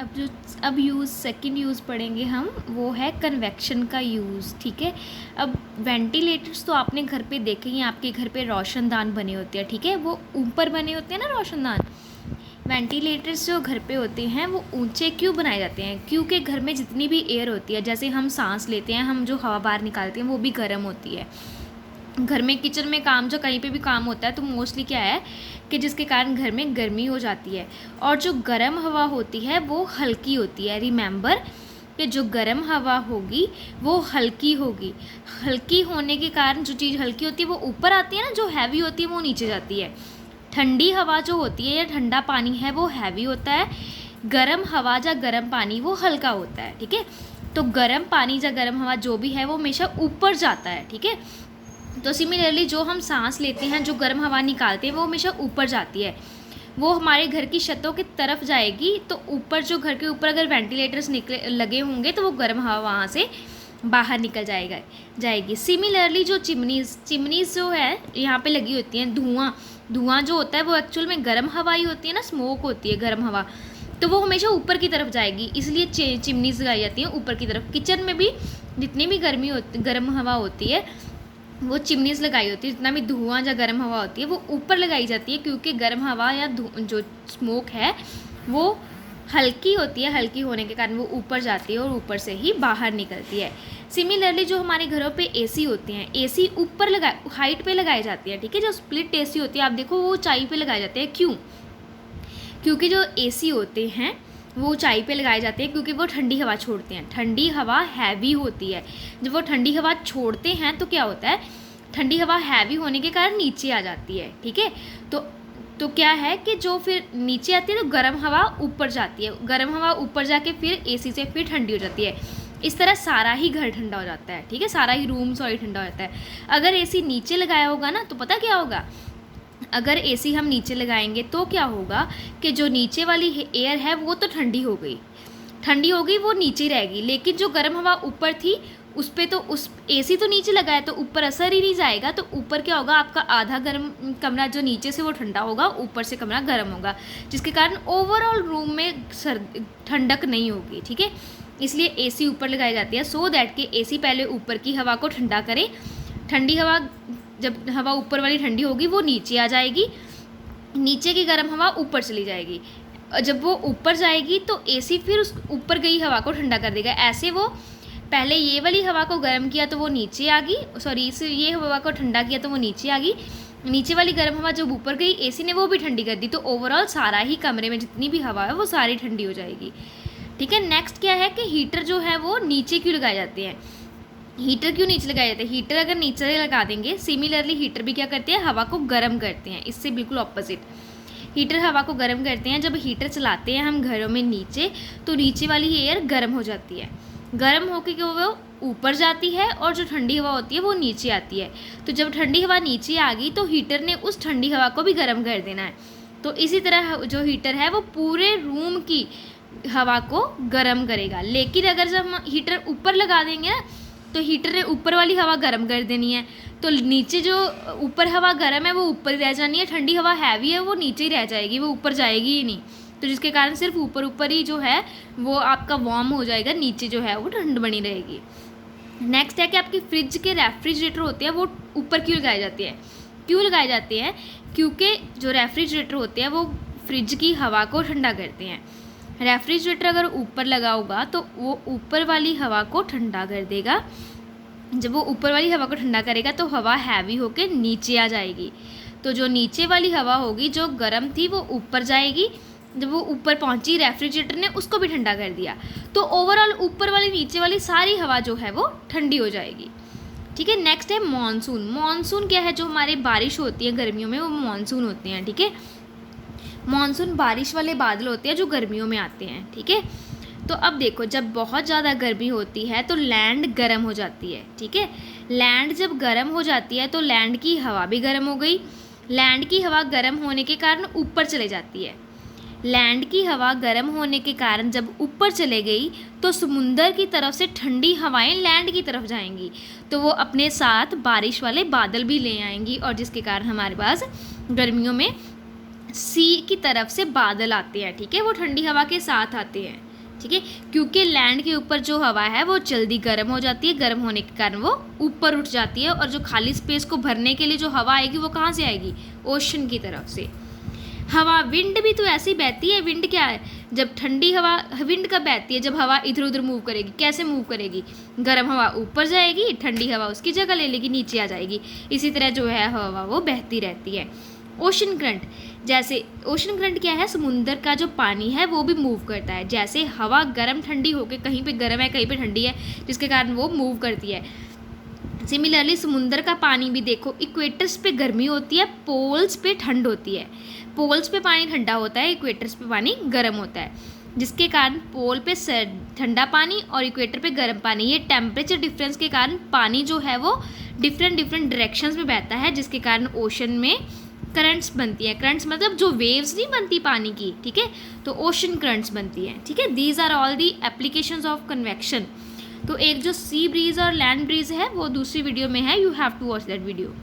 अब use second use पढ़ेंगे हम, वो है कन्वेक्शन का यूज़। ठीक है, अब वेंटिलेटर्स तो आपने घर पे देखे ही, आपके घर पे रोशनदान बने होते हैं। ठीक है, वो ऊपर बने होते हैं ना रोशनदान। वेंटिलेटर्स जो घर पे होते हैं वो ऊंचे क्यों बनाए जाते हैं? क्योंकि घर में जितनी भी एयर होती है, जैसे हम सांस लेते हैं, हम जो हवा बाहर निकालते हैं वो भी गर्म होती है। घर में किचन में काम, जो कहीं पे भी काम होता है तो मोस्टली क्या है कि जिसके कारण घर में गर्मी हो जाती है। और जो गर्म हवा होती है वो हल्की होती है। रिमेंबर कि जो गर्म हवा होगी वो हल्की होगी। हल्की होने के कारण जो चीज़ हल्की होती है वो ऊपर आती है ना, जो हैवी होती है वो नीचे जाती है। ठंडी हवा जो होती है या ठंडा पानी है वो हैवी होता है, गर्म हवा या गर्म पानी वो हल्का होता है। ठीक है, तो गर्म पानी या गर्म हवा जो भी है वो हमेशा ऊपर जाता है। ठीक है, तो सिमिलरली जो हम सांस लेते हैं, जो गर्म हवा निकालते हैं वो हमेशा ऊपर जाती है, वो हमारे घर की छतों की तरफ जाएगी। तो ऊपर जो घर के ऊपर अगर वेंटिलेटर्स निकले लगे होंगे तो वो गर्म हवा वहाँ से बाहर निकल जाएगी। सिमिलरली जो चिमनीज़ जो है यहाँ पे लगी होती हैं, धुआं जो होता है वो एक्चुअल में गर्म हवा ही होती है ना, स्मोक होती है गर्म हवा, तो वो हमेशा ऊपर की तरफ जाएगी, इसलिए चिमनीज़ लगाई जाती हैं ऊपर की तरफ। किचन में भी जितनी भी गर्म हवा होती है वो चिमनीज़ लगाई होती है, जितना भी धुआं या गर्म हवा होती है वो ऊपर लगाई जाती है, क्योंकि गर्म हवा या जो स्मोक है वो हल्की होती है। हल्की होने के कारण वो ऊपर जाती है और ऊपर से ही बाहर निकलती है। सिमिलरली जो हमारे घरों पे एसी होते हैं, एसी ऊपर हाइट पे लगाए जाते हैं। ठीक है, जो स्प्लिट एसी होती है आप देखो वो ऊंचाई पे लगाए जाते हैं। क्यों? क्योंकि जो एसी होते हैं वो ऊंचाई पे लगाए जाते हैं, क्योंकि वो ठंडी हवा छोड़ते हैं। ठंडी हवा हैवी होती है, जब वो ठंडी हवा छोड़ते हैं तो क्या होता है, ठंडी हवा हैवी होने के कारण नीचे आ जाती है। ठीक है, तो क्या है कि जो फिर नीचे आती है तो गर्म हवा ऊपर जाती है, गर्म हवा ऊपर जाके फिर एसी से फिर ठंडी हो जाती है। इस तरह सारा ही घर ठंडा हो जाता है। ठीक है, सारा ही रूम ठंडा हो जाता है। अगर एसी नीचे लगाया होगा ना तो पता क्या होगा, अगर एसी हम नीचे लगाएंगे तो क्या होगा कि जो नीचे वाली एयर है वो तो ठंडी हो गई, वो नीचे रहेगी, लेकिन जो गर्म हवा ऊपर थी उस पर तो उस एसी तो नीचे लगाया तो ऊपर असर ही नहीं जाएगा। तो ऊपर क्या होगा, आपका आधा गर्म कमरा जो नीचे से वो ठंडा होगा, ऊपर से कमरा गर्म होगा, जिसके कारण ओवरऑल रूम में ठंडक नहीं होगी। ठीक है, इसलिए एसी ऊपर लगाई जाती है, सो दैट कि एसी पहले ऊपर की हवा को ठंडा करे। ठंडी हवा, जब हवा ऊपर वाली ठंडी होगी वो नीचे आ जाएगी, नीचे की गर्म हवा ऊपर चली जाएगी। जब वो ऊपर जाएगी तो एसी फिर उस ऊपर गई हवा को ठंडा कर देगा। ऐसे वो पहले ये वाली हवा को गर्म किया तो वो नीचे आ गई, सॉरी ये हवा को ठंडा किया तो वो नीचे आ गई, नीचे वाली गर्म हवा जब ऊपर गई एसी ने वो भी ठंडी कर दी, तो ओवरऑल सारा ही कमरे में जितनी भी हवा है वो सारी ठंडी हो जाएगी। ठीक है, नेक्स्ट क्या है कि हीटर जो है वो नीचे क्यों लगाए जाते हैं? हीटर क्यों नीचे लगाए जाते हैं? हीटर अगर नीचे लगा देंगे, सिमिलरली हीटर भी क्या करते हैं, हवा को गर्म करते हैं। इससे बिल्कुल ऑपोजिट, हीटर हवा को गर्म करते हैं। जब हीटर चलाते हैं हम घरों में नीचे, तो नीचे वाली एयर गर्म हो जाती है, गर्म होकर के वो ऊपर जाती है और जो ठंडी हवा होती है वो नीचे आती है। तो जब ठंडी हवा नीचे आ गई तो हीटर ने उस ठंडी हवा को भी गर्म कर देना है। तो इसी तरह जो हीटर है वो पूरे रूम की हवा को गर्म करेगा। लेकिन अगर जब हम हीटर ऊपर लगा देंगे ना तो हीटर ने ऊपर वाली हवा गर्म कर देनी है, तो नीचे जो ऊपर हवा गर्म है वो ऊपर रह जानी है, ठंडी हवा हैवी है वो नीचे ही रह जाएगी, वो ऊपर जाएगी ही नहीं। तो जिसके कारण सिर्फ ऊपर ही जो है वो आपका वार्म हो जाएगा, नीचे जो है वो ठंड बनी रहेगी। नेक्स्ट है कि आपकी फ्रिज के रेफ्रिजरेटर होते हैं वो ऊपर क्यों लगाए जाते हैं? क्योंकि जो रेफ्रिजरेटर होते हैं वो फ्रिज की हवा को ठंडा करते हैं। रेफ्रिजरेटर अगर ऊपर लगा होगा तो वो ऊपर वाली हवा को ठंडा कर देगा। जब वो ऊपर वाली हवा को ठंडा करेगा तो हवा हैवी होकर नीचे आ जाएगी, तो जो नीचे वाली हवा होगी जो गर्म थी वो ऊपर जाएगी। जब वो ऊपर पहुंची रेफ्रिजरेटर ने उसको भी ठंडा कर दिया, तो ओवरऑल ऊपर वाली नीचे वाली सारी हवा जो है वो ठंडी हो जाएगी। ठीक है, नेक्स्ट है मॉनसून। मॉनसून क्या है? जो हमारे बारिश होती है गर्मियों में वो मॉनसून होते हैं। ठीक है, मॉनसून बारिश वाले बादल होते हैं जो गर्मियों में आते हैं। ठीक है, तो अब देखो जब बहुत ज़्यादा गर्मी होती है तो लैंड गर्म हो जाती है। ठीक है, लैंड जब गर्म हो जाती है तो लैंड की हवा भी गर्म हो गई। लैंड की हवा गर्म होने के कारण ऊपर चले जाती है। लैंड की हवा गर्म होने के कारण जब ऊपर चले गई तो समुंदर की तरफ से ठंडी हवाएं लैंड की तरफ जाएंगी, तो वो अपने साथ बारिश वाले बादल भी ले आएंगी, और जिसके कारण हमारे पास गर्मियों में सी की तरफ से बादल आते हैं। ठीक है, वो ठंडी हवा के साथ आते हैं। ठीक है, क्योंकि लैंड के ऊपर जो हवा है वो जल्दी गर्म हो जाती है, गर्म होने के कारण वो ऊपर उठ जाती है, और जो खाली स्पेस को भरने के लिए जो हवा आएगी वो कहाँ से आएगी, ओशन की तरफ से। हवा, विंड भी तो ऐसे ही बहती है। विंड क्या है, जब ठंडी हवा, विंड कब बहती है, जब हवा इधर उधर मूव करेगी। कैसे मूव करेगी, गर्म हवा ऊपर जाएगी, ठंडी हवा उसकी जगह ले लेगी, नीचे आ जाएगी। इसी तरह जो है हवा वो बहती रहती है। ओशन करंट, जैसे ओशन करंट क्या है, समुद्र का जो पानी है वो भी मूव करता है। जैसे हवा गर्म ठंडी होकर कहीं पे गर्म है कहीं पे ठंडी है, जिसके कारण वो मूव करती है। सिमिलरली समुद्र का पानी भी देखो, इक्वेटर्स पे गर्मी होती है, पोल्स पे ठंड होती है। पोल्स पे पानी ठंडा होता है, इक्वेटर्स पे पानी गर्म होता है, जिसके कारण पोल पे ठंडा पानी और इक्वेटर पे गर्म पानी, ये टेम्परेचर डिफरेंस के कारण पानी जो है वो डिफरेंट डायरेक्शंस में बहता है, जिसके कारण ओशन में करंट्स बनती हैं। करंट्स मतलब जो वेव्स नहीं बनती पानी की, ठीक है, तो ओशन करंट्स बनती हैं। ठीक है, these are all the applications of convection. तो एक जो सी ब्रीज और लैंड ब्रीज है वो दूसरी वीडियो में है, you have to watch that video.